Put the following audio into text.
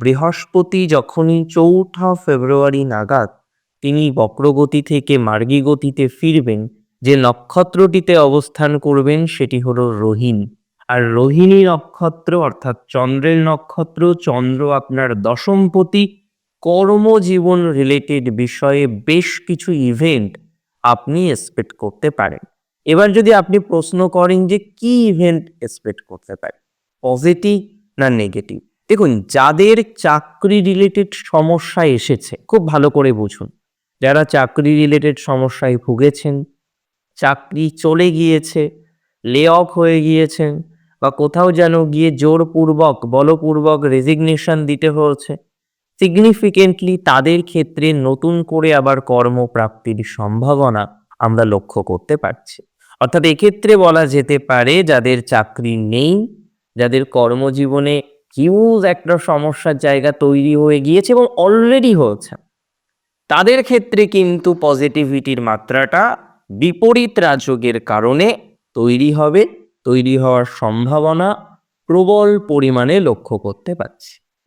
বৃহস্পতি যখনই ৪ঠা ফেব্রুয়ারি নাগাদ তিনি বক্রগতি থেকে মার্গী গতিতে ফিরবেন, যে নক্ষত্রটিতে অবস্থান করবেন সেটি হলো রোহিণী। আর রোহিণী নক্ষত্র অর্থাৎ চন্দ্রের নক্ষত্র, চন্দ্র আপনার দশমপতি। কর্মজীবন রিলেটেড বিষয়ে বেশ কিছু ইভেন্ট আপনি এক্সপেক্ট করতে পারেন। এবার যদি আপনি প্রশ্ন করেন যে কি ইভেন্ট এক্সপেক্ট করতে পারেন, পজিটিভ না নেগেটিভ? দেখুন, যাদের চাকরি রিলেটেড সমস্যা এসেছে খুব ভালো করে বুঝুন। যারা চাকরি রিলেটেড সমস্যায় ভুগেছেন, চাকরি চলে গিয়েছে, লে অফ হয়ে গিয়েছেন, বা কোথাও যেন গিয়ে জোরপূর্বক বলপূর্বক রেজিগনেশন দিতে হয়েছে, সিগনিফিকেন্টলি তাদের ক্ষেত্রে নতুন করে আবার কর্মপ্রাপ্তির সম্ভাবনা আমরা লক্ষ্য করতে পারছি। অর্থাৎ এক্ষেত্রে বলা যেতে পারে যাদের চাকরি নেই, যাদের কর্মজীবনে হিউজ একটা সমস্যার জায়গা তৈরি হয়ে গিয়েছে এবং অলরেডি হয়েছে, তাদের ক্ষেত্রে কিন্তু পজিটিভিটির মাত্রাটা বিপরীত রাজযোগের কারণে তৈরি হবে, তৈরি হওয়ার সম্ভাবনা প্রবল পরিমাণে লক্ষ্য করতে পারছি।